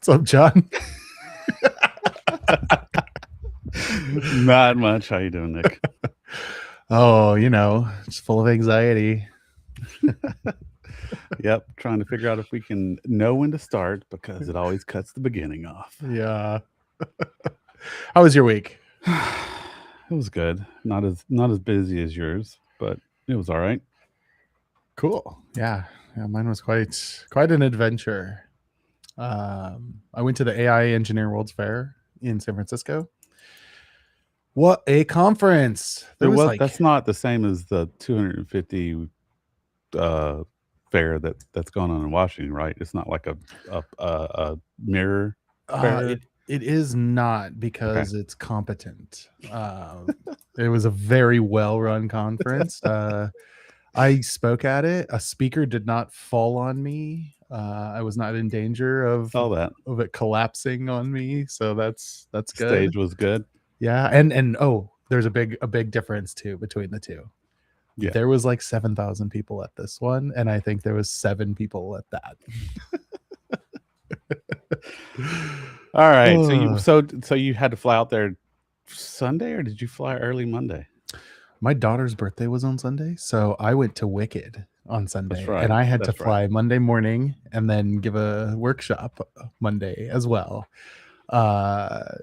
What's up, John? Not much. How you doing, Nick? Oh, just full of anxiety. Yep, trying to figure out if we can know when to start because it always cuts the beginning off. Yeah. How was your week? It was good. Not as busy as yours, but it was all right. Cool. Yeah. Mine was quite an adventure. I went to the AI Engineer World's Fair in San Francisco. What a conference! That's not the same as the 250 fair that's going on in Washington, right? It's not like a mirror fair. It is not Okay. because it's competent. It was a very well-run conference. I spoke at it. A speaker did not fall on me. I was not in danger of All that. it collapsing on me, so that's good. Stage was good. Yeah, and there's a big difference too between the two. Yeah. There was like 7,000 people at this one, and I think there was 7 people at that. All right. So you had to fly out there Sunday, or did you fly early Monday? My daughter's birthday was on Sunday, so I went to Wicked on Sunday. That's right. And I had That's to fly Monday morning and then give a workshop Monday as well,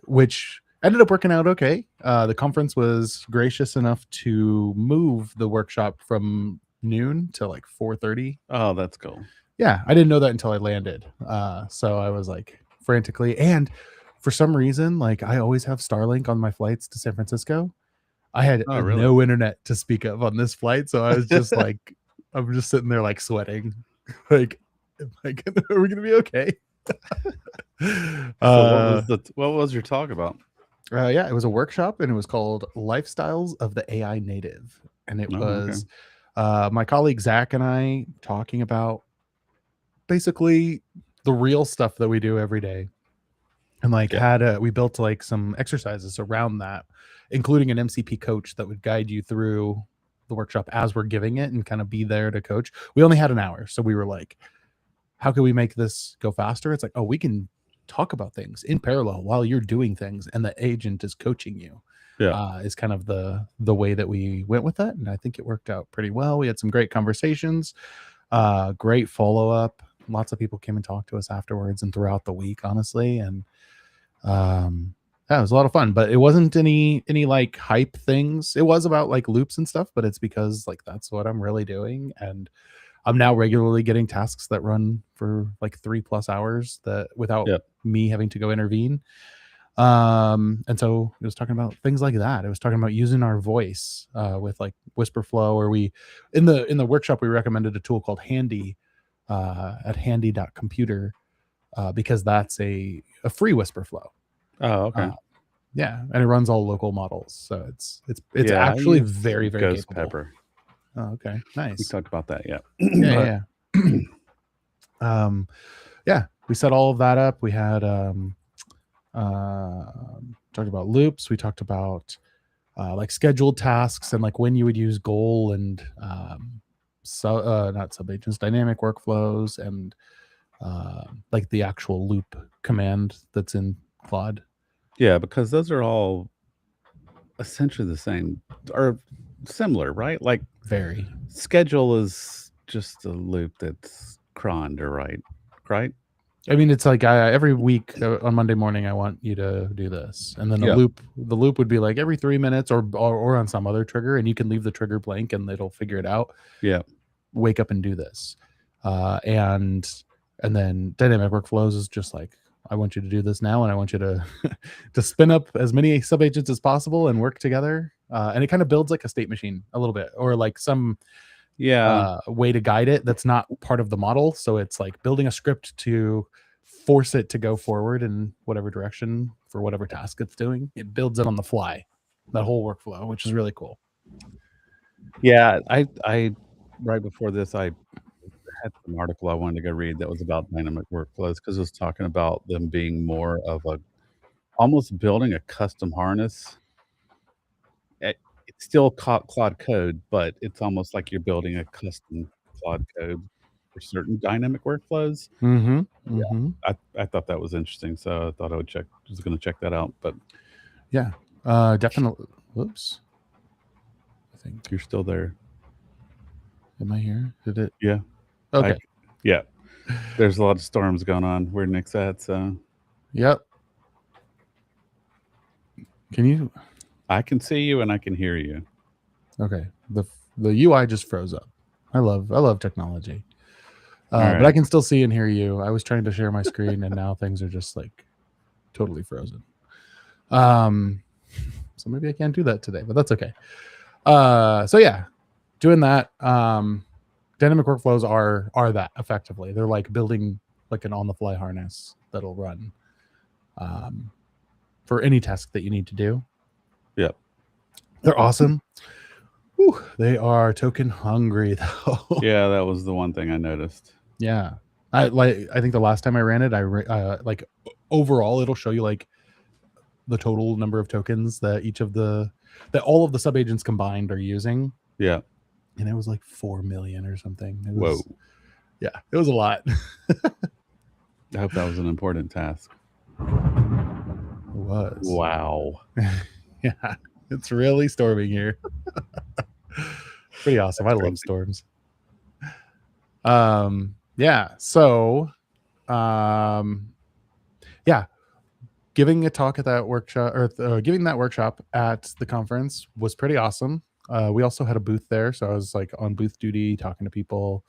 which ended up working out okay. The conference was gracious enough to move the workshop from noon to like 4:30. Oh, that's cool. Yeah, I didn't know that until I landed. So I was like frantically, and for some reason, like I always have Starlink on my flights to San Francisco. I had really? no internet to speak of on this flight, so I was just like, I'm just sitting there like sweating, like, are we gonna be okay? So what was your talk about? Yeah, it was a workshop, and it was called "Lifestyles of the AI Native," and it was my colleague Zach and I talking about basically the real stuff that we do every day, and like we built like some exercises around that, including an MCP coach that would guide you through the workshop as we're giving it and kind of be there to coach. We only had an hour, so we were like, how can we make this go faster? It's like, oh, we can talk about things in parallel while you're doing things and the agent is coaching you. Is kind of the way that we went with that, and I think it worked out pretty well. We had some great conversations, great follow-up. Lots of people came and talked to us afterwards and throughout the week, honestly, and yeah, it was a lot of fun, but it wasn't any like hype things. It was about like loops and stuff, but it's because like that's what I'm really doing, and I'm now regularly getting tasks that run for like 3+ hours that without me having to go intervene. And so it was talking about things like that. It was talking about using our voice with like WhisperFlow, or we in the workshop we recommended a tool called Handy at handy.computer because that's a free WhisperFlow. Oh, okay. Yeah, and it runs all local models, so it's actually very Ghost capable. Pepper. Oh, okay, nice. We talked about that, yeah. Yeah, we set all of that up. We had talked about loops. We talked about like scheduled tasks and like when you would use goal and not subagents, dynamic workflows, and like the actual loop command that's in Claude. Yeah, because those are all essentially the same or similar, right? Like very. Schedule is just a loop that's croned, or right? I mean, it's like every week on Monday morning, I want you to do this, and then the loop would be like every 3 minutes, or on some other trigger, and you can leave the trigger blank, and it'll figure it out. Yeah, wake up and do this, and then dynamic workflows is just like, I want you to do this now, and I want you to to spin up as many subagents as possible and work together, and it kind of builds like a state machine a little bit, or like some way to guide it that's not part of the model. So it's like building a script to force it to go forward in whatever direction for whatever task it's doing. It builds it on the fly, that whole workflow, which is really cool. Yeah, I right before this, I had an article I wanted to go read that was about dynamic workflows, because it was talking about them being more of almost building a custom harness. It's still Claude code, but it's almost like you're building a custom Claude code for certain dynamic workflows. Mm-hmm. Yeah, Mm-hmm. I thought that was interesting, so I thought I would check. Was going to check that out, but Yeah. Definitely. Whoops. I think. you're still there. Am I here? Did it? Yeah, I Okay. yeah. There's a lot of storms going on where Nick's at, so Yep. Can you? I can see you and I can hear you. Okay. The UI just froze up. I love technology. All But I right. can still see and hear you. I was trying to share my screen, and now things are just like totally frozen. So maybe I can't do that today, but that's okay. So yeah, doing that. Dynamic workflows are that effectively. They're like building like an on-the-fly harness that'll run for any task that you need to do. Yep. They're awesome. Whew, they are token hungry though. Yeah, that was the one thing I noticed. Yeah. I think the last time I ran it, like overall it'll show you like the total number of tokens that all of the subagents combined are using. Yeah. And it was like 4 million or something. It Whoa. was, yeah, it was a lot. I hope that was an important task. It was. Wow. Yeah. It's really storming here. Pretty awesome. That's I love crazy. storms. Yeah. So yeah, giving a talk at that workshop or giving that workshop at the conference was pretty awesome. We also had a booth there, so I was like on booth duty talking to people,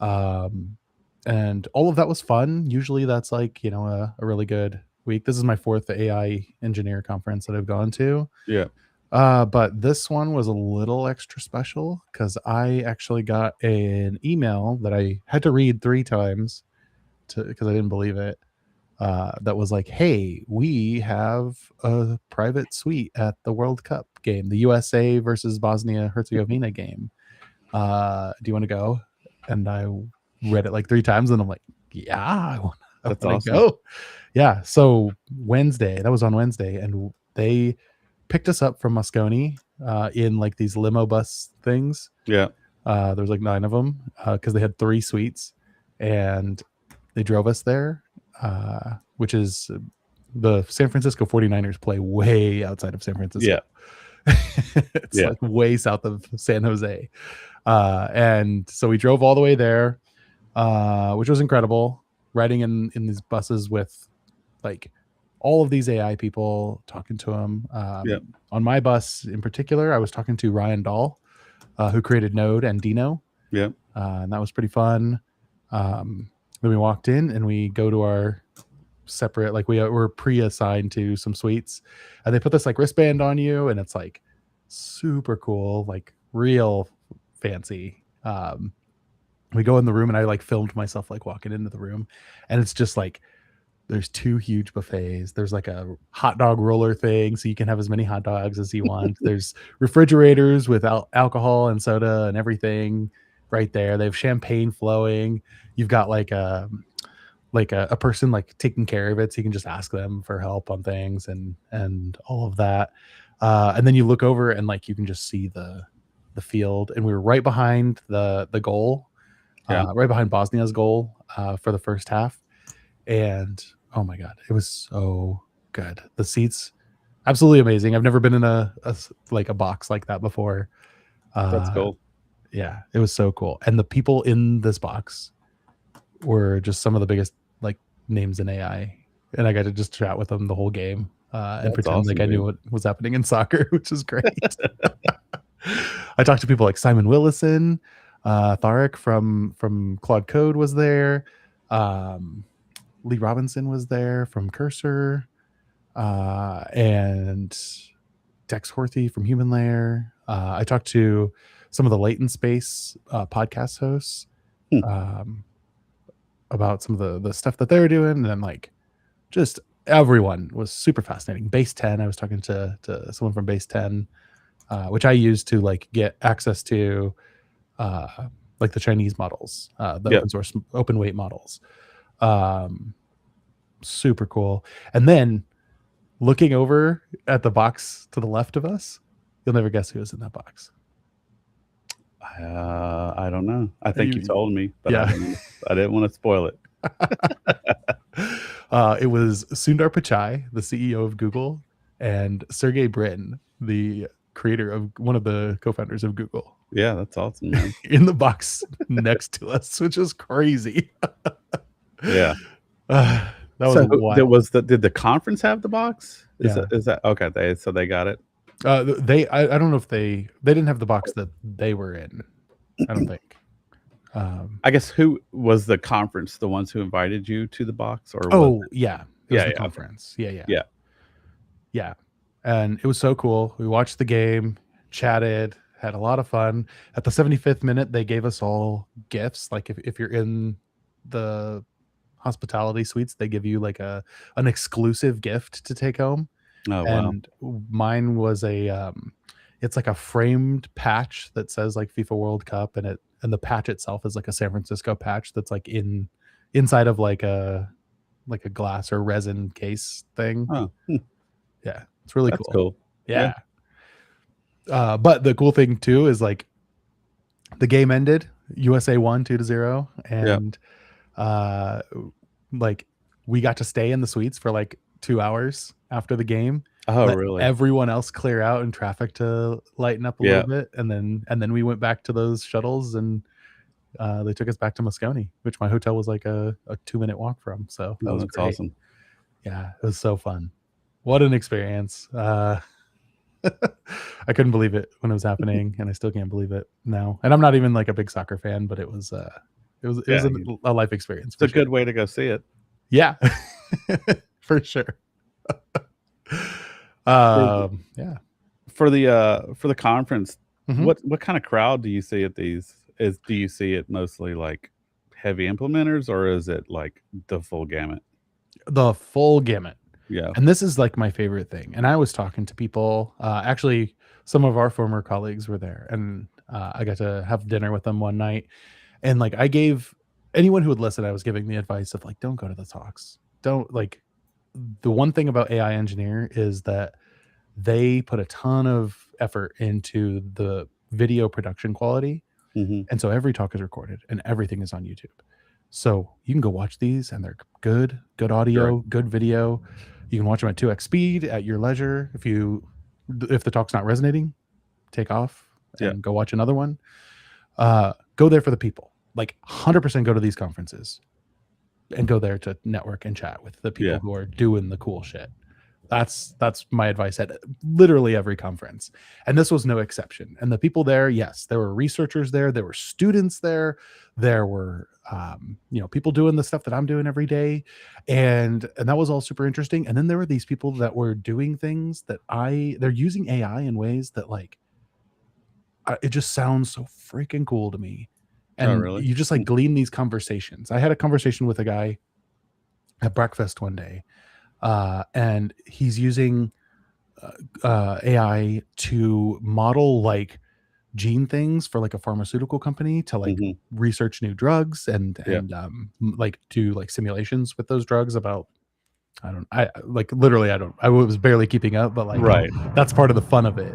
and all of that was fun. Usually that's like, you know, a really good week. This is my 4th AI engineer conference that I've gone to. Yeah. But this one was a little extra special because I actually got an email that I had to read 3 times because I didn't believe it. That was like, hey, we have a private suite at the World Cup game, the USA versus Bosnia Herzegovina game. Do you want to go? And I read it like 3 times, and I'm like, yeah, I want to Awesome. go. Yeah. So that was on Wednesday, and they picked us up from Moscone in like these limo bus things. Yeah. There was like 9 of them because they had 3 suites, and they drove us there. Which is the San Francisco 49ers play way outside of San Francisco. Yeah. It's like way south of San Jose. And so we drove all the way there, which was incredible. Riding in these buses with like all of these AI people, talking to them. On my bus in particular, I was talking to Ryan Dahl, who created Node and Dino. Yeah. And that was pretty fun. Then we walked in and we go to our separate, like we were pre-assigned to some suites, and they put this like wristband on you, and it's like super cool, like real fancy. We go in the room, and I like filmed myself like walking into the room, and it's just like there's 2 huge buffets. There's like a hot dog roller thing, so you can have as many hot dogs as you want. There's refrigerators with alcohol and soda and everything right there. They have champagne flowing. You've got like a person like taking care of it, so you can just ask them for help on things and all of that. And then you look over and like you can just see the field, and we were right behind the goal, right behind Bosnia's goal for the first half. And oh my god, it was so good. The seats, absolutely amazing. I've never been in a box like that before. That's cool. Yeah, it was so cool. And the people in this box were just some of the biggest like names in AI, and I got to just chat with them the whole game and pretend awesome, like I knew what was happening in soccer, which is great. I talked to people like Simon Willison, Tharek from Claude Code was there, Lee Robinson was there from Cursor, and Dex Horthy from Human Layer. I talked to some of the Latent Space podcast hosts about some of the stuff that they were doing, and then like just everyone was super fascinating. Base 10, I was talking to someone from Base 10, which I use to like get access to like the Chinese models, the open source open weight models. Super cool. And then looking over at the box to the left of us, you'll never guess who was in that box. I don't know. I think you You told me, but yeah. I didn't wanna spoil it. It was Sundar Pichai, the CEO of Google, and Sergey Brin, the creator of one of the co-founders of Google, Yeah, that's awesome, man. in the box next to us, which is crazy. Yeah. That was So, wild. did the conference have the box? Yeah. Is that okay, they got it? I don't know if they didn't have the box that they were in. I don't think. I guess who was the conference, the ones who invited you to the box, or was Oh it yeah, it was Yeah, the yeah, okay. conference. Yeah, yeah, Yeah. yeah. And it was so cool. We watched the game, chatted, had a lot of fun. At the 75th minute, they gave us all gifts. Like if you're in the hospitality suites, they give you like an exclusive gift to take home. Oh, wow. And mine was it's like a framed patch that says like FIFA World Cup, and the patch itself is like a San Francisco patch that's like inside of like a glass or resin case thing. Oh, Yeah, it's really that's cool. cool. Yeah, Yeah. But the cool thing too is like the game ended, USA won 2-0, yeah. and uh like we got to stay in the suites for like 2 hours after the game, Oh, let really? everyone else clear out and traffic to lighten up a little Yeah. bit, and then we went back to those shuttles, and they took us back to Moscone, which my hotel was like a 2-minute walk from. So that Oh, was that's great. awesome. Yeah, it was so fun. What an experience. I couldn't believe it when it was happening, and I still can't believe it now. And I'm not even like a big soccer fan, but it was Yeah, a life experience it's a for sure. good way to go see it. Yeah, for sure. For Yeah. for the conference, Mhm. what kinda crowd do you see at these? Do you see it mostly, like, heavy implementers, or is it, like, the full gamut? The full gamut. Yeah. And this is like my favorite thing. And I was talking to people. Actually, some of our former colleagues were there, and I got to have dinner with them one night. And like I gave anyone who would listen, I was giving the advice of like, don't go to the talks. Don't like the one thing about AI engineer is that they put a ton of effort into the video production quality. Mhm. And so every talk is recorded and everything is on YouTube. So you can go watch these, and they're good Right. audio, good video. You can watch them at 2x speed at your leisure. If the talk's not resonating, take off Yeah. and go watch another one. Go there for the people. Like 100% go to these conferences and go there to network and chat with the people Yeah. who are doing the cool shit. That's my advice at literally every conference. And this was no exception. And the people there, yes, there were researchers there were students there were people doing the stuff that I'm doing every day. And that was all super interesting. And then there were these people that were doing things that they're using AI in ways that like it just sounds so freaking cool to me. Oh, And really? you just like glean these conversations. I had a conversation with a guy at breakfast one day, and he's using AI to model like gene things for like a pharmaceutical company to like Mhm. research new drugs and Yeah. like do like simulations with those drugs about I like literally I was barely keeping up, but like Right. that's part of the fun of it.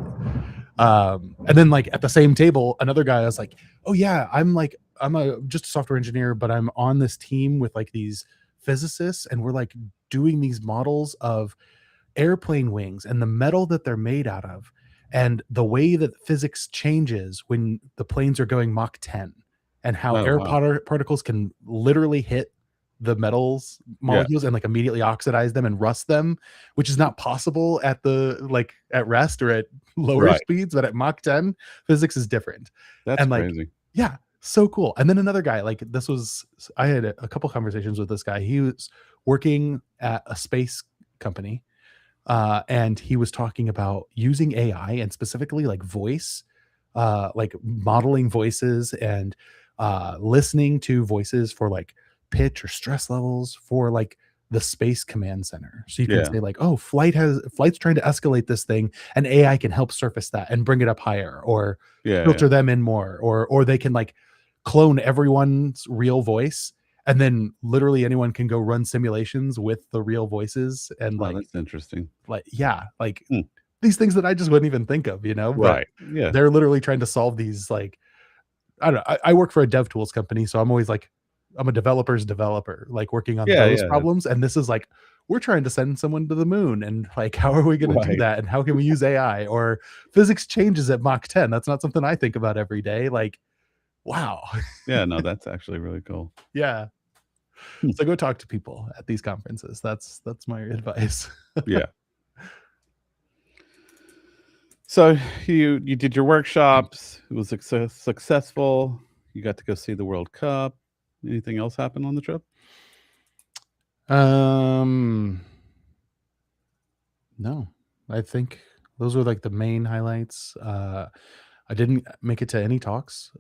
And then like at the same table, another guy was like, oh yeah, I'm a just a software engineer, but I'm on this team with like these physicists, and we're like doing these models of airplane wings and the metal that they're made out of, and the way that physics changes when the planes are going Mach 10, and how Oh, wow. particles can literally hit the metals Yeah. molecules and like immediately oxidize them and rust them, which is not possible at the like at rest or at lower Right. speeds, but at Mach 10 physics is different. That's And like crazy. yeah, so cool. And then another guy, like this was I had a couple conversations with this guy. He was working at a space company, and he was talking about using AI and specifically like voice, like modeling voices and listening to voices for like pitch or stress levels for like the space command center. So you can Yeah. say like, oh, flight's trying to escalate this thing, and AI can help surface that and bring it up higher, or Yeah, yeah. filter them in more, or they can like clone everyone's real voice, and then literally anyone can go run simulations with the real voices and Oh, that's interesting. yeah, Hmm. these things that I just wouldn't even think of, but Right. Yeah. they're literally trying to solve these like I don't know. I work for a dev tools company, so I'm always like, I'm a developer's developer, like working on Yeah, those yeah, problems. And this is like, we're trying to send someone to the moon, and like, how are we going to do right. that? And how can we use AI? Or physics changes at Mach 10. That's not something I think about every day. Like, wow. Yeah, no, that's actually really cool. Yeah. Hmm. So go talk to people at these conferences. That's my advice. Yeah. So you did your workshops. It was successful. You got to go see the World Cup. Anything else happen on the trip? Um, no, I think those were like the main highlights. I didn't make it to any talks,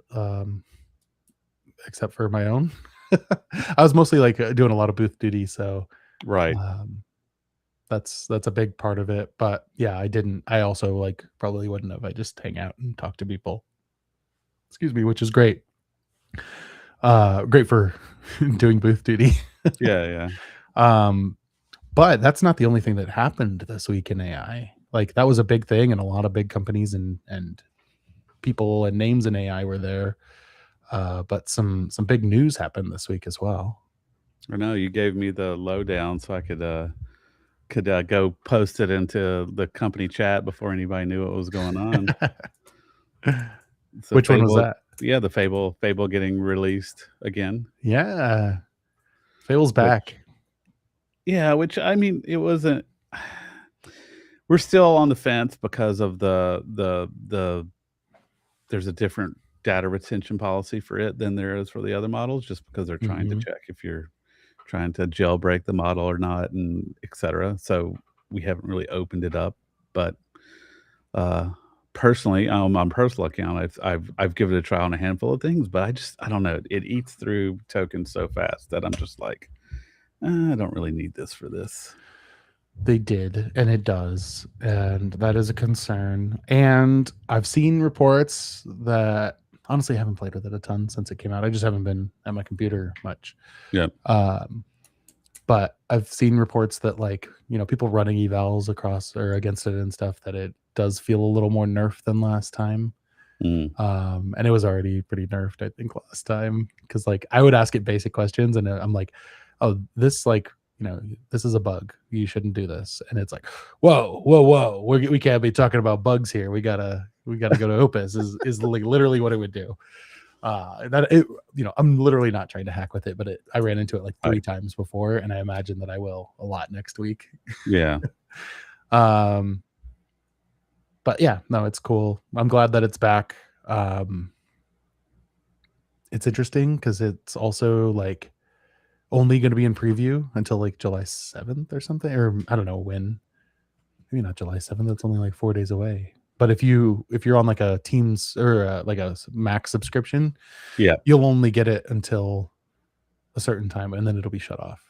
except for my own. I was mostly like doing a lot of booth duty, so Right. um, that's a big part of it. But yeah, I didn't. I also like probably wouldn't have. I just hang out and talk to people. Excuse me, which is great. Great for doing booth duty. Yeah, yeah. um, but that's not the only thing that happened this week in AI. Like that was a big thing, and a lot of big companies and people and names in AI were there. But some big news happened this week as well. I know you gave me the lowdown so I could go post it into the company chat before anybody knew what was going on. So Which one was Fable, that? yeah, the Fable getting released again. Yeah, Fable's Which back. yeah, which I mean, it wasn't. We're still on the fence because of the there's a different data retention policy for it than there is for the other models, just because they're trying to Mhm. check if you're trying to jailbreak the model or not, and et cetera. So we haven't really opened it up, but uh, personally, on personal account, I've given it a try on a handful of things, but I don't know. It eats through tokens so fast that I'm just like, I don't really need this for this. They did, and it does, and that is a concern. And I've seen reports that honestly I haven't played with it a ton since it came out. I just haven't been at my computer much. Yeah. Um, but I've seen reports that like, people running evals across or against it and stuff, that it does feel a little more nerfed than last time. Mm. And it was already pretty nerfed, I think, last time, because like I would ask it basic questions, and I'm like, oh, this like, this is a bug, you shouldn't do this, and it's like, whoa, whoa, whoa, we can't be talking about bugs here, we gotta go to Opus, is like literally what it would do. That it, I'm literally not trying to hack with it, but I ran into it like Right. 3 times before, and I imagine that I will a lot next week. Yeah. um but yeah, no, it's cool. I'm glad that it's back. um it's interesting because it's also like only going to be in preview until like July 7th or something, or I don't know when. Maybe not July 7th. That's only like 4 days away. But if you're on like a Teams or like a Mac subscription, Yeah. you'll only get it until a certain time, and then it'll be shut off.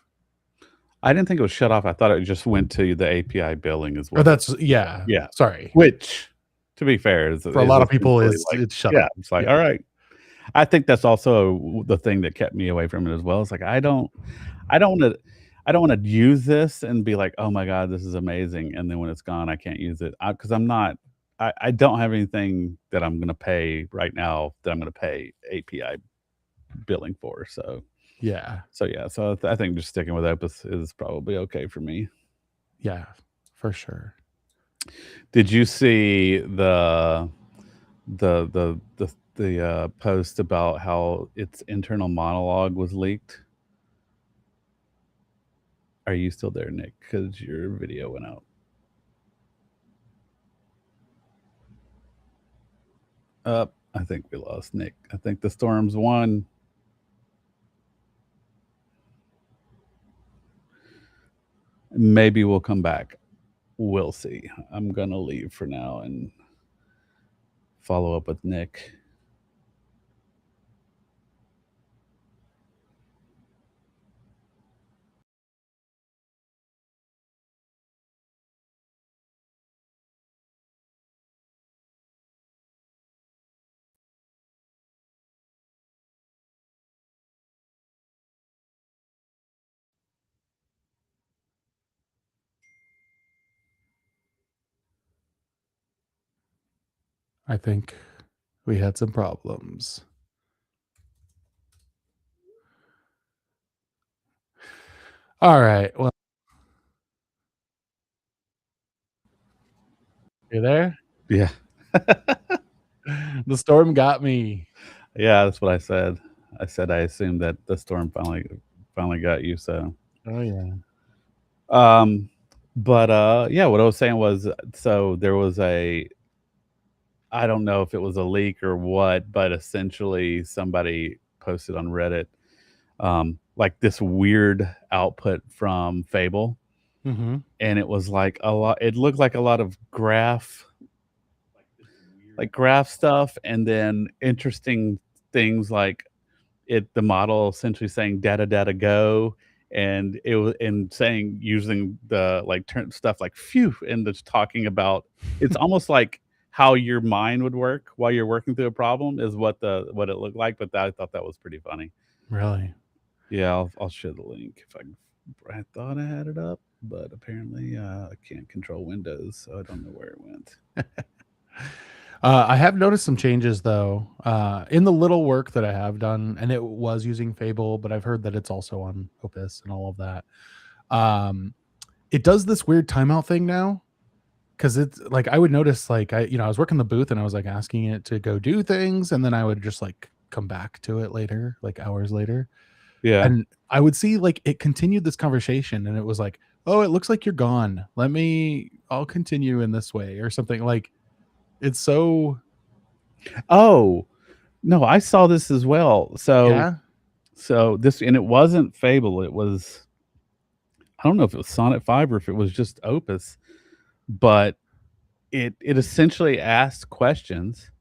I didn't think it was shut off. I thought it just went to the API billing is Or what it that's, yeah. yeah. Sorry. Which, to be fair, is For a lot of people, essentially is like it's shut yeah, off. it's like, Yeah. all right. I think that's also the thing that kept me away from it as well. It's like I don't wanna I don't wanna use this and be like, "Oh my god, this is amazing," and then when it's gone, I can't use it. Because 'cause I'm not I don't have anything that I'm gonna pay right now that I'm gonna pay API billing for, Yeah. yeah, so I think just sticking with Opus is probably okay for me. Yeah. For sure. Did you see the post about how its internal monologue was leaked? Are you still there, Nick? Because your video went out. I think we lost Nick. I think the Storms won. Maybe we'll come back. We'll see. I'm gonna leave for now and follow up with Nick. I think we had some problems. All right. Well, you there? Yeah. The storm got me. Yeah, that's what I said. I said I assumed that the storm finally got you, so, Oh yeah. um, but, yeah, what I was saying was, so there was a I don't know if it was a leak or what, but essentially somebody posted on Reddit, like, this weird output from Fable, Mm-hmm. and it was like a lot it looked like a lot of graph stuff, and then interesting things like the model essentially saying data data go, and it was and saying using the like turn stuff like phew, and it's talking about it's almost like how your mind would work while you're working through a problem is what it looked like, but I thought that was pretty funny. Really. Yeah, I'll share the link if I thought I had it up, but apparently I can't control Windows, so I don't know where it went. I have noticed some changes though, in the little work that I have done, and it was using Fable, but I've heard that it's also on Opus and all of that. Um, it does this weird timeout thing now because it's like I would notice like I was working the booth and I was like asking it to go do things, and then I would just like come back to it later, like hours later, Yeah. and I would see like it continued this conversation, and it was like, oh, it looks like you're gone. I'll continue in this way or something. Like it's so Oh, no, I saw this as well. yeah. So this and it wasn't Fable, it was I don't know if it was Sonnet 5 or if it was just Opus, but it essentially asked questions,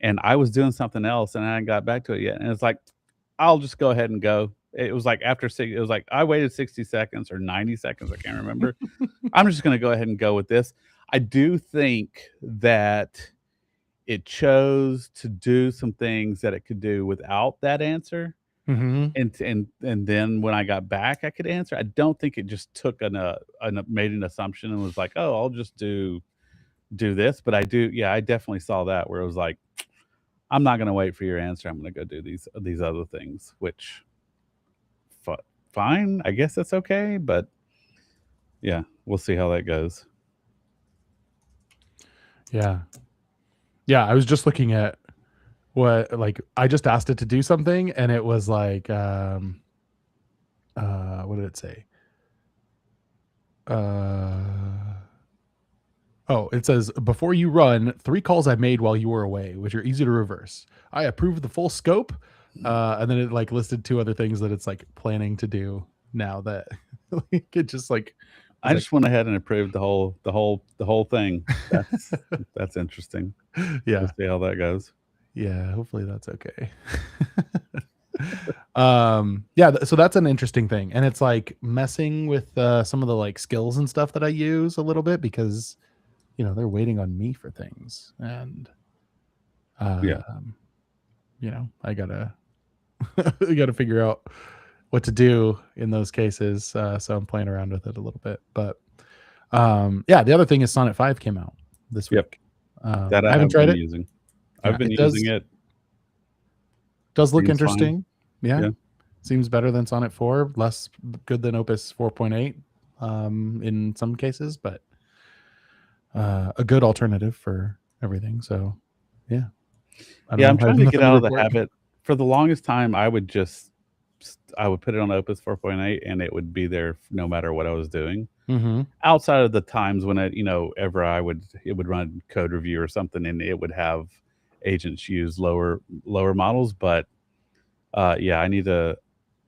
and I was doing something else, and I hadn't got back to it yet, and it's like, "I'll just go ahead and go." It was like it was like I waited 60 seconds or 90 seconds, I can't remember. I'm just gonna go ahead and go with this. I do think that it chose to do some things that it could do without that answer. Hmm. And then when I got back, I could answer. I don't think it just took made an assumption and was like, "Oh, I'll just do this." But I definitely saw that where it was like, "I'm not gonna wait for your answer. I'm gonna go do these other things," which fi fine, I guess that's okay, but yeah, we'll see how that goes. Yeah. Yeah. I was just looking at what like I just asked it to do something and it was like what did it say? Uh oh, it says before you run, 3 calls I made while you were away, which are easy to reverse. I approve the full scope. And then it like listed 2 other things that it's like planning to do now that like, it just like was I like just went ahead and approved the whole thing. That's interesting. We'll yeah. see how that goes. Yeah, hopefully that's okay. Yeah, so that's an interesting thing, and it's like messing with some of the like skills and stuff that I use a little bit because they're waiting on me for things, and Yeah. I gotta I gotta figure out what to do in those cases. So I'm playing around with it a little bit, but yeah, the other thing is Sonnet 5 came out this Yep. week. That I I haven't have tried been it. using. I've Yeah, been it using does it. look Seems fine. interesting. Yeah. Yeah. Seems better than Sonnet 4, less good than Opus 4.8 in some cases, but a good alternative for everything. So, yeah, I don't Yeah, I'm know. I have trying to get nothing to out of the report. habit. For the longest time, I would put it on Opus 4.8 and it would be there no matter what I was doing. Hmm. Outside of the times when ever it would run code review or something and it would have agents use lower models, but yeah,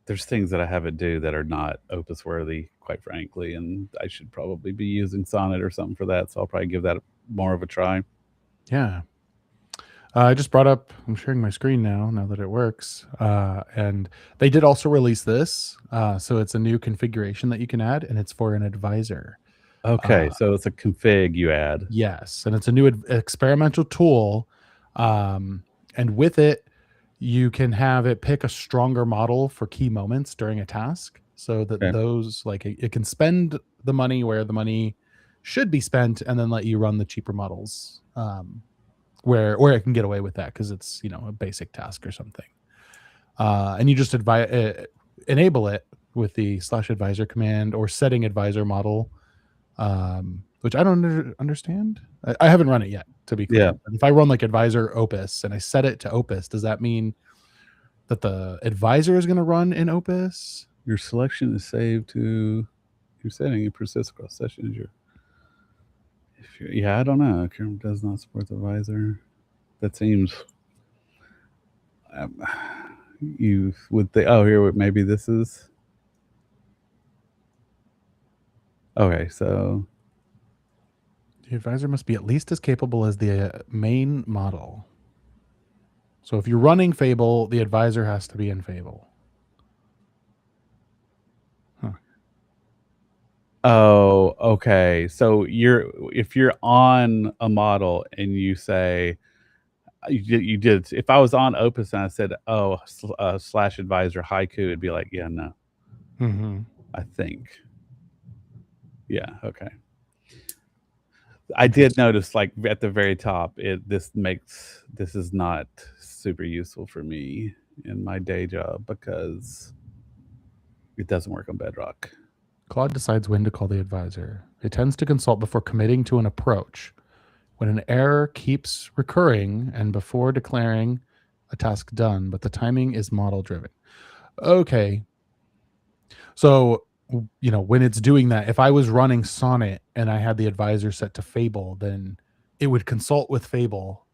there's things that I have it do that are not Opus worthy, quite frankly, and I should probably be using Sonnet or something for that, so I'll probably give that more of a try. Yeah. I just brought up, I'm sharing my screen now that it works. And they did also release this. So it's a new configuration that you can add, and it's for an advisor. Okay, Uh, so it's a config you add. Yes, and it's a new experimental tool, and with it, you can have it pick a stronger model for key moments during a task, so that Okay. those like it can spend the money where the money should be spent, and then let you run the cheaper models, where it can get away with that because it's a basic task or something, and you just enable it, with the /advisor command or setting advisor model, which I don't understand. I haven't run it yet, to be clear. Yeah. But if I run like advisor Opus and I set it to Opus, does that mean that the advisor is going to run in Opus? Your selection is saved to your setting. It persists across sessions. Yeah, I don't know. Chrome does not support the advisor. That seems. You would think. Oh, here maybe this is. Okay, so the advisor must be at least as capable as the main model. So if you're running Fable, the advisor has to be in Fable. Huh. Oh, okay. So if you're on a model and you say you did. If I was on Opus and I said, "Oh, /advisor haiku," it'd be like, "Yeah, no." Mm-hmm. I think. Yeah. Okay. I did notice, like at the very top, this is not super useful for me in my day job because it doesn't work on Bedrock. Claude decides when to call the advisor. It tends to consult before committing to an approach. When an error keeps recurring and before declaring a task done, but the timing is model driven. Okay. So, when it's doing that, if I was running Sonnet and I had the advisor set to Fable, then it would consult with Fable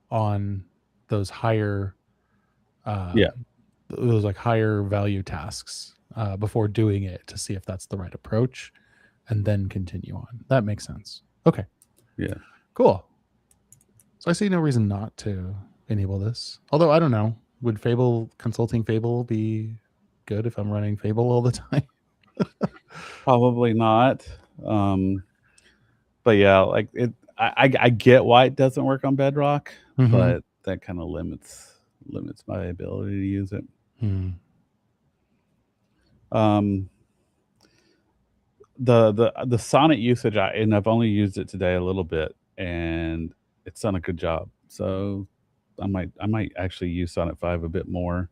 on those higher, those like higher value tasks before doing it to see if that's the right approach, and then continue on. That makes sense. Okay. Yeah. Cool. So I see no reason not to enable this. Although I don't know, would consulting Fable be good if I'm running Fable all the time? Probably not. But yeah, like I get why it doesn't work on Bedrock, but that kind of limits my ability to use it. The Sonnet usage, I've only used it today a little bit, and it's done a good job. So I might actually use Sonnet 5 a bit more,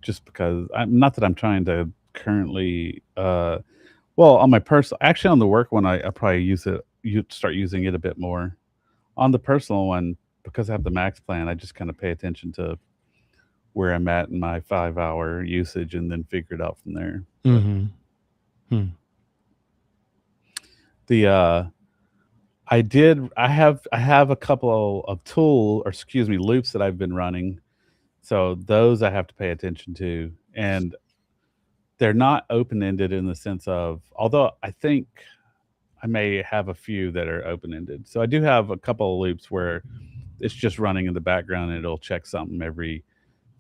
just because not that I'm trying to currently. Well, on my personal, actually on the work one, I probably start using it a bit more. On the personal one, because I have the max plan, I just kind of pay attention to where I'm at in my 5-hour usage and then figure it out from there. I have a couple of loops that I've been running. So those I have to pay attention to, and they're not open-ended in the sense of, although I think I may have a few that are open-ended. So I do have a couple of loops where it's just running in the background and it'll check something every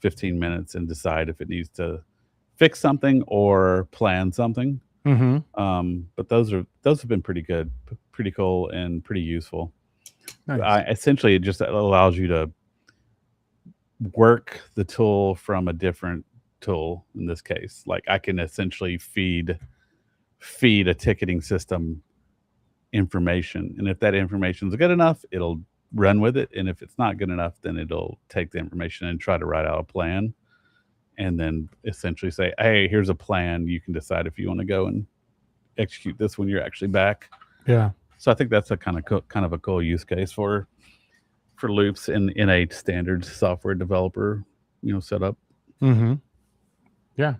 15 minutes and decide if it needs to fix something or plan something. But those have been pretty good, pretty cool, and pretty useful. Nice. Essentially, it just allows you to work the tool from a different tool. In this case, like I can essentially feed a ticketing system information, and if that information is good enough, it'll run with it, and if it's not good enough, then it'll take the information and try to write out a plan, and then essentially say, "Hey, here's a plan. You can decide if you want to go and execute this when you're actually back." Yeah. So I think that's a kind of a cool use case for loops in a standard software developer, setup. Yeah.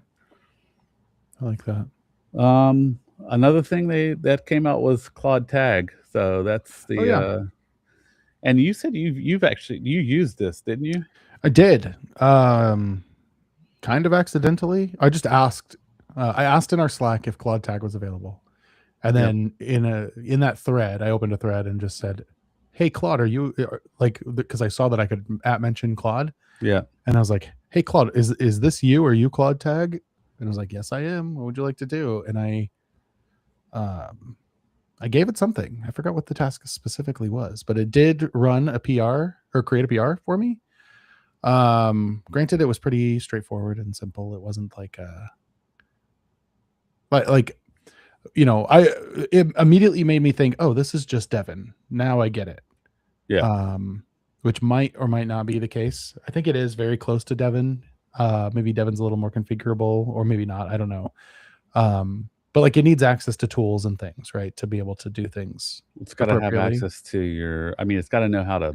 I like that. Another thing that came out was Claude Tag. So that's the and you said you used this, didn't you? I did. Kind of accidentally. I just asked. I asked in our Slack if Claude Tag was available, and then in that thread, I opened a thread and just said, "Hey Claude, are you like?" Because I saw that I could @mention Claude. Yeah. And I was like, "Hey Claude, is this you? Are you Claude Tag?" And I was like, "Yes, I am. What would you like to do?" And I gave it something. I forgot what the task specifically was, but it did run a PR or create a PR for me. Granted, it was pretty straightforward and simple. It wasn't like it immediately made me think, oh, this is just Devin. Now I get it. Yeah. Which might or might not be the case. I think it is very close to Devin Maybe Devin's a little more configurable, or maybe not. I don't know. But like it needs access to tools and things, right, to be able to do things It's gotta have appropriately. access to your I mean, it's gotta know how to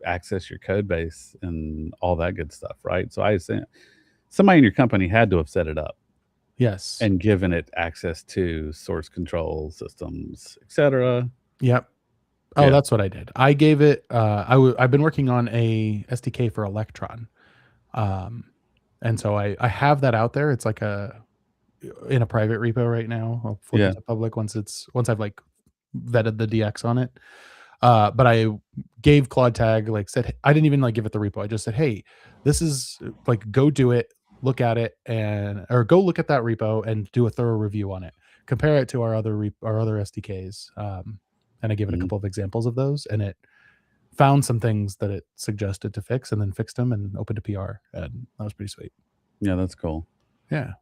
access your code base and all that good stuff, right? So I assume somebody in your company had to have set it up Yes. and given it access to source control systems, etc. Yep. Oh, Yeah, that's what I did. I gave it. I've been working on a SDK for Electron, um, and so I have that out there. It's like a in a private repo right now. I'll flip yeah, it to public once I've like vetted the DX on it. But I gave Claude Tag, like said, I didn't even like give it the repo. I just said, hey, this is like, go do it, look at it, and or go look at that repo and do a thorough review on it. Compare it to our other SDKs. And I gave it a mhm. couple of examples of those, and it found some things that it suggested to fix, and then fixed them and opened a PR, and that was pretty sweet. Yeah, that's cool. Yeah,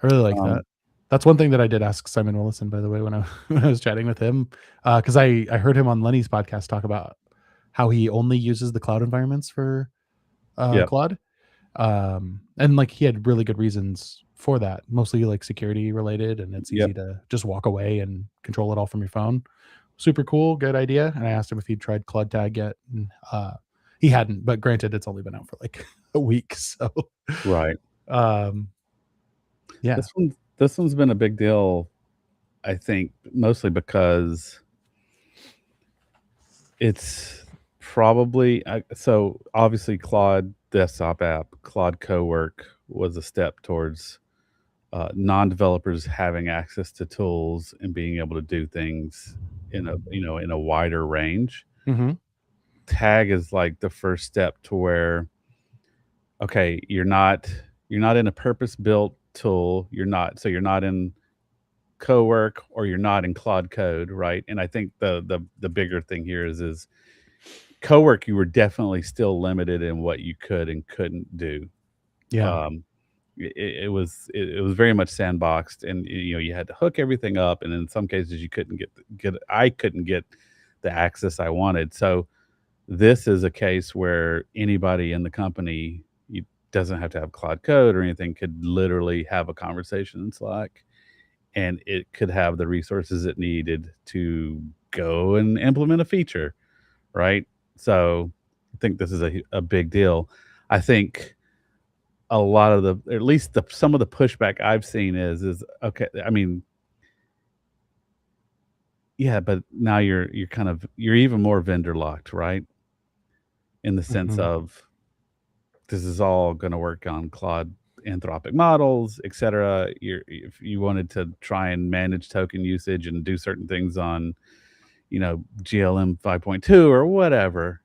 I really like Um, that. That's one thing that I did ask Simon Willison, by the way, when I when I was chatting with him, because I heard him on Lenny's podcast talk about how he only uses the cloud environments for yep, Claude, and like he had really good reasons for that, mostly like security related, and it's yep, easy to just walk away and control it all from your phone. Super cool, good idea. And I asked him if he'd tried Claude Tag yet, and he hadn't. But granted, it's only been out for like a week, so right. um, yeah. This one's been a big deal, I think, mostly because it's probably so obviously Claude desktop app, Claude Cowork was a step towards non-developers having access to tools and being able to do things in a in a wider range. Mm-hmm. Tag is like the first step to where okay, you're not in a purpose-built tool. You're not in Cowork or you're not in Claude Code, right? And I think the bigger thing here is Cowork, you were definitely still limited in what you could and couldn't do. Yeah. Um, it was very much sandboxed, and you had to hook everything up, and in some cases you couldn't get I couldn't get the access I wanted. So this is a case where anybody in the company you, doesn't have to have Cloud Code or anything could literally have a conversation in Slack, and it could have the resources it needed to go and implement a feature, right? So I think this is a big deal. I think a lot of at least some of the pushback I've seen is okay. I mean, yeah, but now you're kind of you're even more vendor locked, right? In the sense Mm-hmm. of this is all going to work on Claude Anthropic models, et cetera. If you wanted to try and manage token usage and do certain things on, GLM 5.2 or whatever,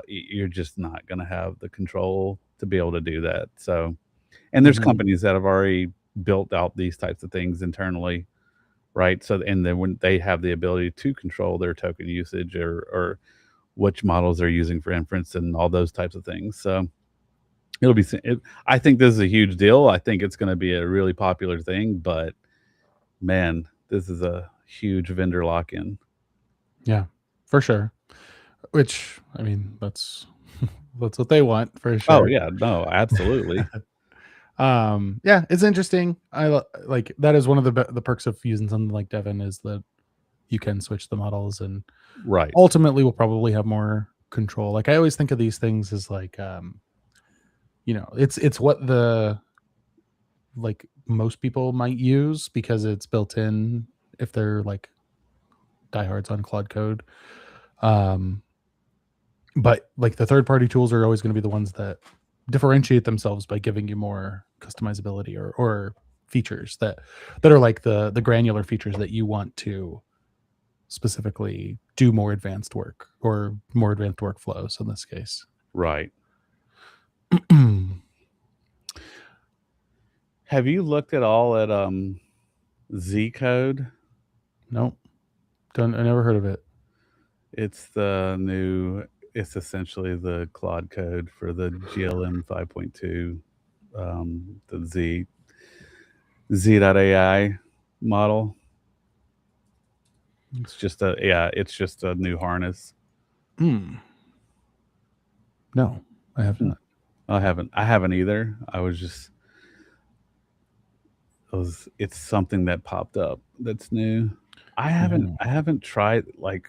you're just not going to have the control to be able to do that. So, and there's Mm-hmm. companies that have already built out these types of things internally, right? So, and then when they have the ability to control their token usage or which models they're using for inference and all those types of things. So, I think this is a huge deal. I think it's going to be a really popular thing, but man, this is a huge vendor lock in. Yeah, for sure. Which I mean, that's what they want for Oh sure. yeah, no, absolutely. Yeah, it's interesting. Like that is one of the perks of using something like Devin is that you can switch the models, and Right, ultimately we'll probably have more control. Like I always think of these things as like it's what the like most people might use because it's built in if they're like diehards on Claude Code. Um, but like the third party tools are always going to be the ones that differentiate themselves by giving you more customizability or features that are like the granular features that you want to specifically do more advanced work or more advanced workflows in this case. right. Have you looked at all at Z code? Nope, don't. I never heard of it. It's it's essentially the Claude code for the GLM 5.2, the Z.AI model. It's just a new harness. Mm, no, I have Hmm. not. I haven't either. I was just it's something that popped up that's new. Mhm. I haven't tried like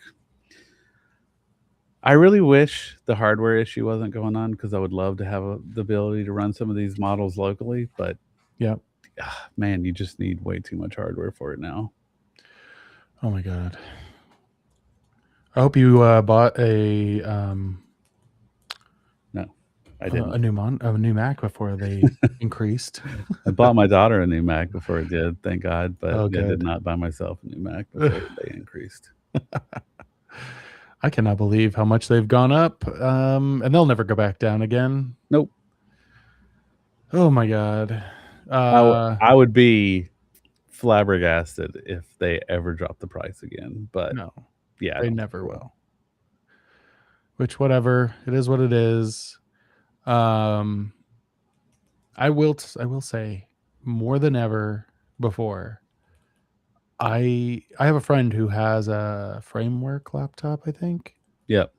I really wish the hardware issue wasn't going on because I would love to have the ability to run some of these models locally, but Yep. man, you just need way too much hardware for it now. Oh my god. I hope you bought No, I didn't. a new Mac before they increased. I bought my daughter a new Mac before it did, thank God, but Oh, I did good. not buy myself a new Mac before they increased. I cannot believe how much they've gone up, and they'll never go back down again. Nope. Oh my god. I would be flabbergasted if they ever drop the price again, but No, yeah, I they don't think never they will. will. Which, whatever, it is what it is. Um, I will say more than ever before. I have a friend who has a framework laptop, I think, Yep.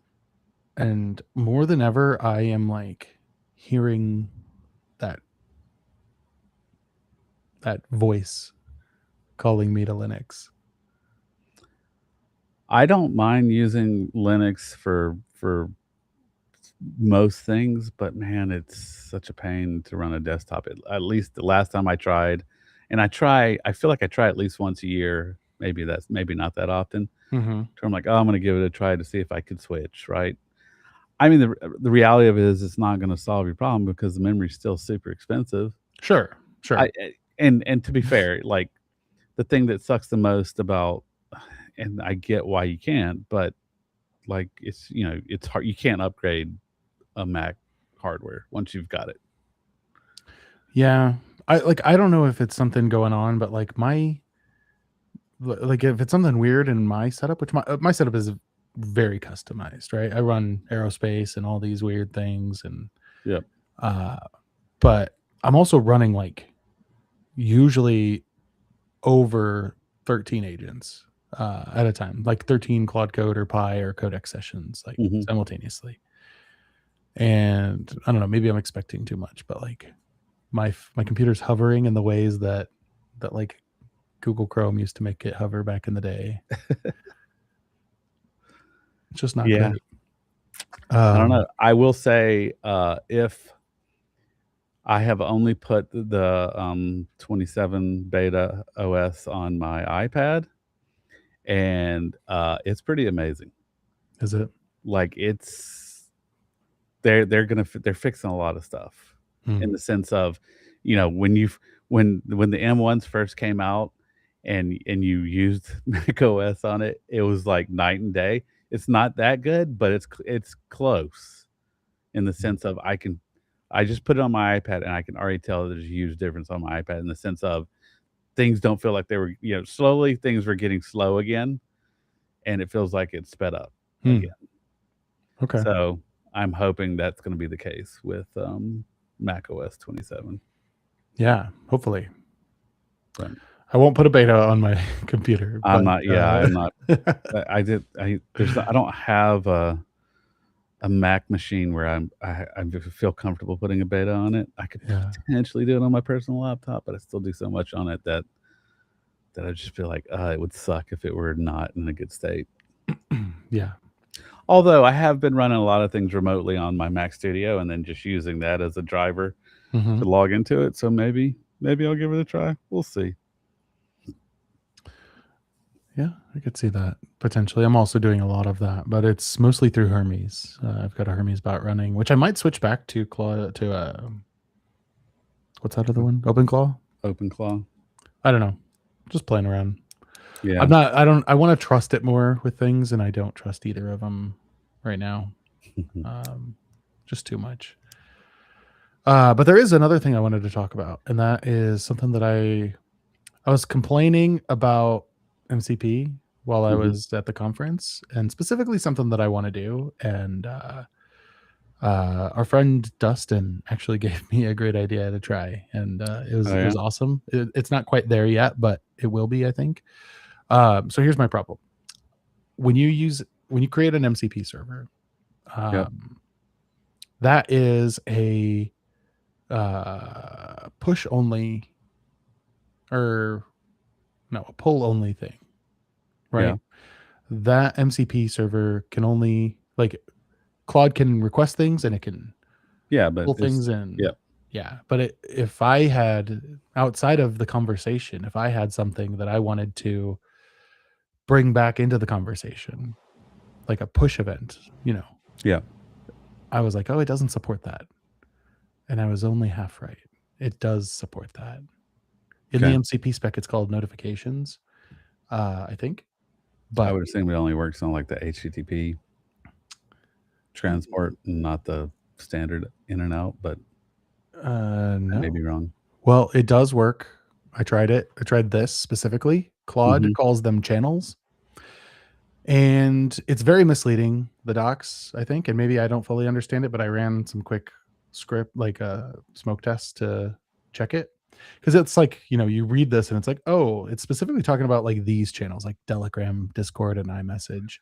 and more than ever, I am like hearing that that voice calling me to Linux. I don't mind using Linux for most things, but man, it's such a pain to run a desktop. At least the last time I tried, and I feel like I try at least once a year. Maybe not that often. Mm-hmm. So I'm like, oh, I'm going to give it a try to see if I could switch. Right. I mean, the reality of it is it's not going to solve your problem because the memory's still super expensive. Sure, sure. And to be fair, like the thing that sucks the most about, and I get why you can't, but like it's it's hard. You can't upgrade a Mac hardware once you've got it. Yeah, I don't know if it's something going on, but like like if it's something weird in my setup, which my setup is very customized, right? I run aerospace and all these weird things, and Yep. uh, but I'm also running like usually over 13 agents at a time, like 13 Claude Code or Pi or Codex sessions, like Hmm. simultaneously. And I don't know, maybe I'm expecting too much, but like my computer's hovering in the ways that like Google Chrome used to make it hover back in the day. It's just not Yeah. great. I don't know. Um, I will say if I have only put the 27 beta OS on my iPad, and it's pretty amazing. is it? Like they're fixing a lot of stuff Hmm. in the sense of, when when the M1s first came out and you used Mac OS on it, it was like night and day. It's not that good, but it's close in the sense of I just put it on my iPad and I can already tell there's a huge difference on my iPad in the sense of things don't feel like they were, slowly things were getting slow again, and it feels like it's sped up Hmm. again. Okay. So I'm hoping that's going to be the case with Mac OS 27. Yeah. Hopefully, But I won't put a beta on my computer, I'm but not. Yeah, I'm not. I did. I don't have a Mac machine where I feel comfortable putting a beta on it. I could yeah. potentially do it on my personal laptop, but I still do so much on it that I just feel like it would suck if it were not in a good state. Yeah. Although I have been running a lot of things remotely on my Mac Studio and then just using that as a driver Hmm. to log into it. So maybe I'll give it a try. We'll see. Yeah, I could see that potentially. I'm also doing a lot of that, but it's mostly through Hermes. I've got a Hermes bot running, which I might switch back to Claw to what's that other one? OpenClaw? OpenClaw. I don't know. Just playing around. Yeah. I want to trust it more with things, and I don't trust either of them right now. Um, just too much. But there is another thing I wanted to talk about, and that is something that I was complaining about MCP while I Mhm. was at the conference, and specifically something that I want to do. And our friend Dustin actually gave me a great idea to try, and Oh it yeah. was awesome. It's not quite there yet, but it will be, I think. So here's my problem: when you create an MCP server, Yep. um, that is a push only, or no, a pull only thing, Yeah. right? That MCP server can only, like, Claude can request things and it can Yeah, but pull it's things in. yep. Yeah, but if I had, outside of the conversation, if I had something that I wanted to bring back into the conversation, like a push event, Yeah. I was like, oh, it doesn't support that. And I was only half right. It does support that. In the Okay. MCP spec, it's called notifications, I think. I But would assume it only works on like the HTTP transport, not the standard in and out, but I may no. be wrong. Well, it does work. I tried it. I tried this specifically. Claude Mhm. calls them channels. And it's very misleading, the docs, I think, and maybe I don't fully understand it, but I ran some quick script, like a smoke test, to check it. Because it's like, you read this and it's like, oh, it's specifically talking about like these channels, like Telegram, Discord, and iMessage.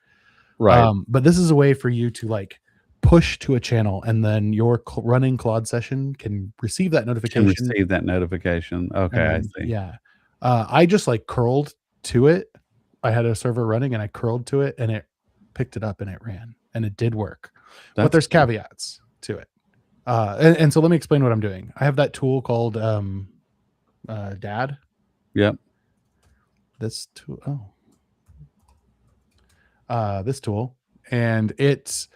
Right. But this is a way for you to like push to a channel, and then your running Claude session can receive that Can notification. receive that notification. And Okay, I then, see. yeah, I just like curled to it. I had a server running and I curled to it and it picked it up and it ran and it did work. But That's there's cool. caveats to it. And so let me explain what I'm doing. I have that tool called Dad. Yep. This tool. This tool, and it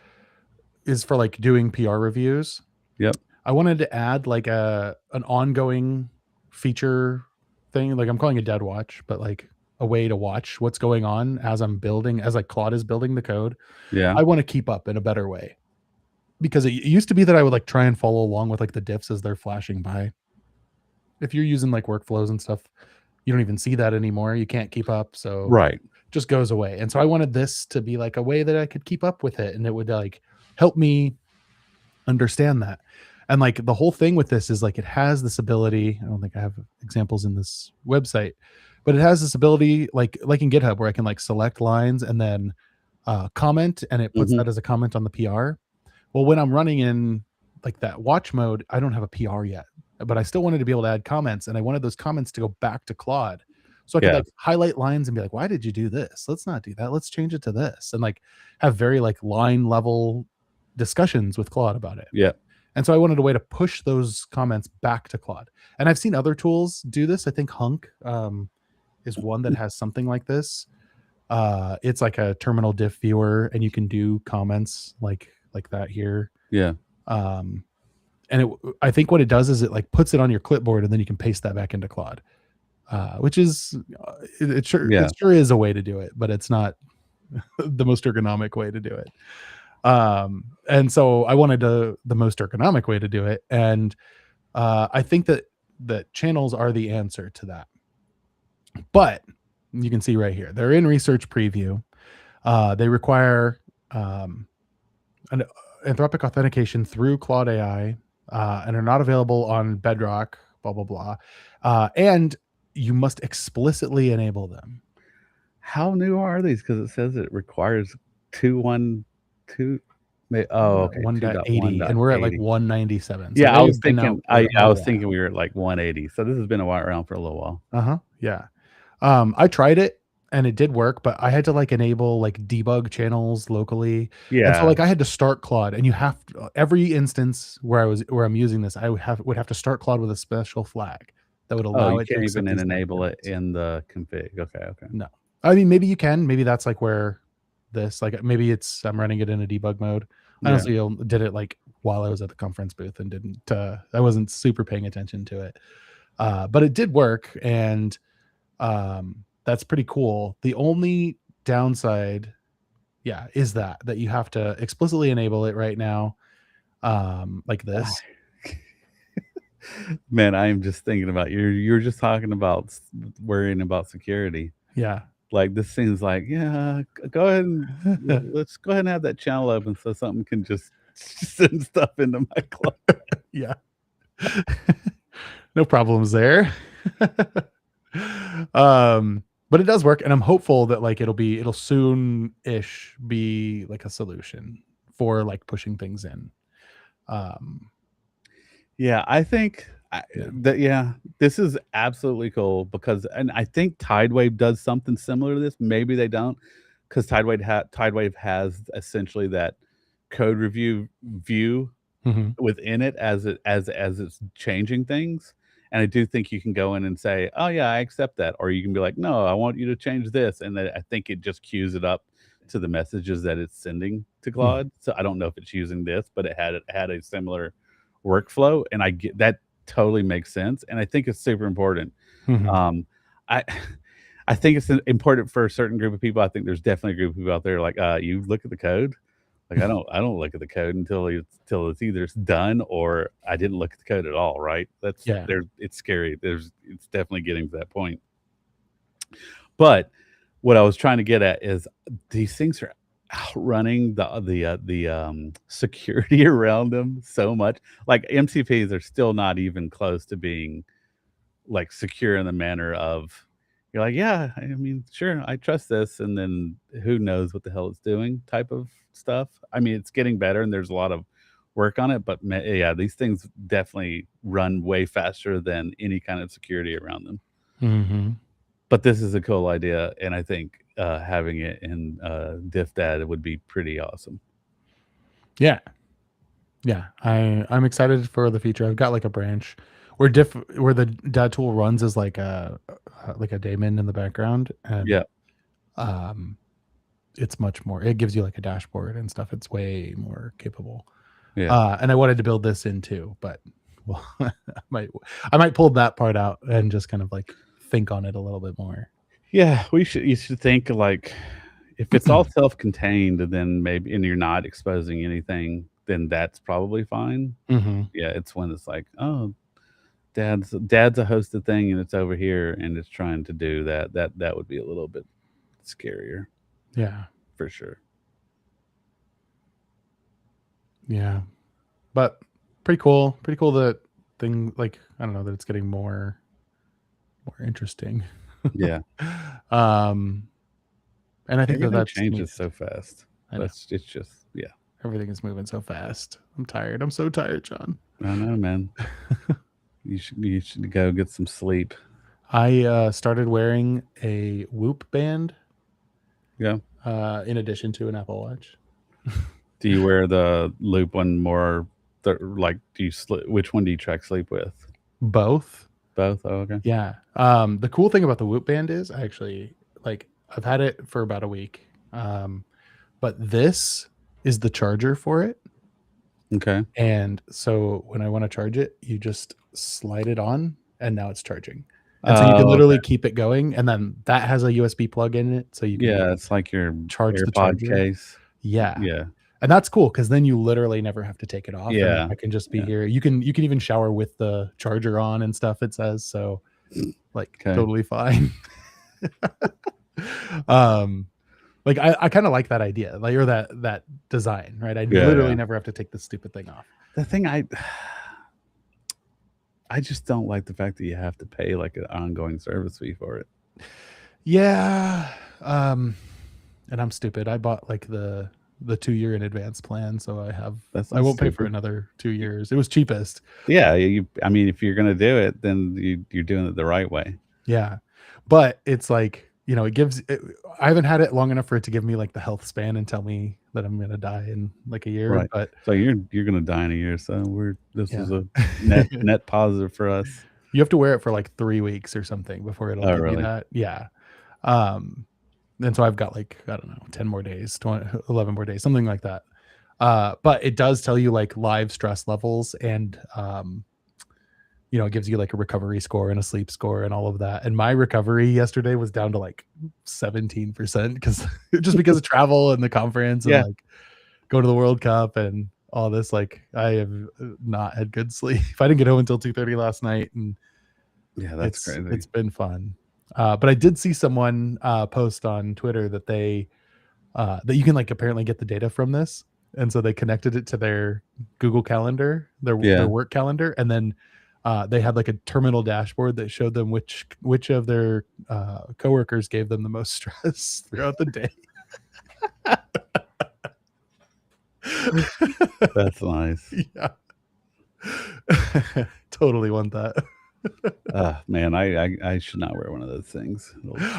is for like doing PR reviews. Yep. I wanted to add like an ongoing feature thing. Like, I'm calling it Dead Watch, but like a way to watch what's going on as I'm building, as like Claude is building the code. Yeah. I want to keep up in a better way, because it used to be that I would like try and follow along with like the diffs as they're flashing by. If you're using like workflows and stuff, you don't even see that anymore. You can't keep up. So Right. it just goes away. And so I wanted this to be like a way that I could keep up with it, and it would like help me understand that. And like the whole thing with this is like it has this ability. I don't think I have examples in this website, but it has this ability like in GitHub, where I can like select lines and then comment, and it puts Mhm. that as a comment on the PR. Well, when I'm running in like that watch mode, I don't have a PR yet, but I still wanted to be able to add comments, and I wanted those comments to go back to Claude. So I could Yes. like highlight lines and be like, why did you do this? Let's not do that. Let's change it to this. And like have very like line level discussions with Claude about it. Yep. And so I wanted a way to push those comments back to Claude. And I've seen other tools do this. I think Hunk is one that has something like this. It's like a terminal diff viewer, and you can do comments like that here. Yeah. And I think what it does is it like puts it on your clipboard, and then you can paste that back into Claude, which is it Yeah. sure is a way to do it, but it's not the most ergonomic way to do it. And so I wanted the most ergonomic way to do it, and I think that channels are the answer to that. But you can see right here, they're in research preview. They require an Anthropic authentication through Claude AI, and are not available on Bedrock, blah, blah, blah. And you must explicitly enable them. How new are these? Because it says it requires 2.1.2 oh, okay, 1.80, and we're at like 2.1.80. 197. So Yeah, I they've was been out thinking for a I was while. thinking we were at like 180, so this has been around for a little while. Uh-huh. Yeah. I tried it and it did work, but I had to like enable like debug channels locally. And so Yeah. like I had to start Claude, and you have to, every instance where I'm using this, I would have to start Claude with a special flag that would Oh, allow you it to can't even accept these enable it characters. in the config. Okay, okay. No. I mean, maybe you can. Maybe that's like where this, like maybe it's I'm running it in a debug mode. I Yeah. honestly did it like while I was at the conference booth and didn't I wasn't super paying attention to it. But it did work, and that's pretty cool. The only downside, yeah, is that you have to explicitly enable it right now, like Ah, this. man, I am just thinking about you're just talking about worrying about security. Yeah. Like, this seems like, yeah, go ahead and let's go ahead and have that channel open so something can just send stuff into my cloud. Yeah. No problems there. But it does work, and I'm hopeful that like it'll soon-ish be like a solution for like pushing things in. Um, Yeah, I think yeah. this is absolutely cool because and I think Tidewave does something similar to this. Maybe they don't, because Tidewave has essentially that code review view Hmm. within it as it's changing things. And I do think you can go in and say, "Oh yeah, I accept that," or you can be like, "No, I want you to change this," and then I think it just queues it up to the messages that it's sending to Hmm. Claude. So I don't know if it's using this, but it had a similar workflow, and I get that totally makes sense, and I think it's super important. Hmm. Um, I I think it's important for a certain group of people. I think there's definitely a group of people out there like, "You look at the code?" Like, I don't look at the code until it's either done or I didn't look at the code at all, right? That's Yeah. there it's scary. It's definitely getting to that point. But what I was trying to get at is these things are outrunning the security around them so much. Like, MCPs are still not even close to being like secure in the manner of you're like, yeah, I mean, sure, I trust this, and then who knows what the hell it's doing type of stuff. I mean, it's getting better, and there's a lot of work on it, but yeah, these things definitely run way faster than any kind of security around them. Hmm. But this is a cool idea, and I think having it in DiffDad would be pretty awesome. Yeah. Yeah. I'm excited for the future. I've got like a branch where the dad tool runs as like a daemon in the background, and Yeah, um it's much more, it gives you like a dashboard and stuff. It's way more capable. yeah. And I wanted to build this in too, but well, might I might pull that part out and just kind of like think on it a little bit more. Yeah, you should think like if it's all self-contained, then maybe and you're not exposing anything, then that's probably fine. Hmm. Yeah, it's when it's like, "Oh, dad's a hosted thing and it's over here and it's trying to do that." That would be a little bit scarier Yeah. for sure. Yeah. But pretty cool. Pretty cool that thing, like, I don't know, that it's getting more interesting. Yeah. um and I think that Everything that's changes needed. so fast. I know. It's just yeah. Everything is moving so fast. I'm tired. I'm so tired, John. I know, man. You should go get some sleep. I started wearing a Whoop band Yeah. in addition to an Apple Watch. Do you wear the loop one more like do you which one do you track sleep with? Both. Both? Oh, okay. Yeah. The cool thing about the Whoop band is I actually, like, I've had it for about a week. But this is the charger for it. Okay. And so when I want to charge it, you just slide it on and now it's charging. And so you can Oh, okay. literally keep it going. And then that has a USB plug in it. So you can Yeah, it's like your charge the AirPod charger. case. Yeah. Yeah. And that's cool because then you literally never have to take it off, and Yeah. I can just be Yeah. here. You can even shower with the charger on and stuff, it says. So like Okay. totally fine. um like I kind of like that idea, like, or that design, right? I Yeah, literally yeah. never have to take this stupid thing off. The thing I just don't like the fact that you have to pay, like, an ongoing service fee for it. Yeah. Um and I'm stupid. I bought like the 2 year in advance plan, so That's I not won't pay for stupid. another 2 years. It was cheapest. Yeah, I mean, if you're gonna do it, then you're doing it the right way. Yeah. But it's like, I haven't had it long enough for it to give me like the health span and tell me that I'm gonna die in like a year. Right. But So you're gonna die in a year, so this yeah. was a net positive for us. You have to wear it for like 3 weeks or something before it'll Oh, give you really? that. Yeah. Um, and so I've got like, I don't know, 10 more days, 20, 11 more days, something like that. But it does tell you like live stress levels, and it gives you like a recovery score and a sleep score and all of that. And my recovery yesterday was down to like 17% because just because of travel and the conference and Yeah. like go to the World Cup and all this. Like, I have not had good sleep. I didn't get home until 2:30 last night, and Yeah, that's it's crazy. been fun. But I did see someone post on Twitter that that you can like apparently get the data from this, and so they connected it to their Google Calendar, their Yeah. work calendar, and then they had like a terminal dashboard that showed them which of their coworkers gave them the most stress throughout the day. That's nice. Yeah. Totally want that. Man, I should not wear one of those things.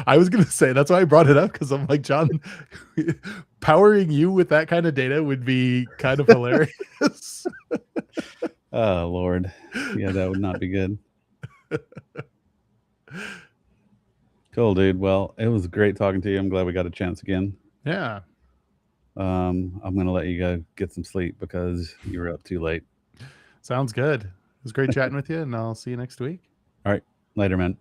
I was gonna say that's why I brought it up, because I'm like, John, powering you with that kind of data would be kind of hilarious. Oh Lord, yeah, that would not be good. Cool, dude. Well, it was great talking to you. I'm glad we got a chance again. Yeah. I'm gonna let you go get some sleep because you were up too late. Sounds good. It was great chatting with you, and I'll see you next week. All right, later, man.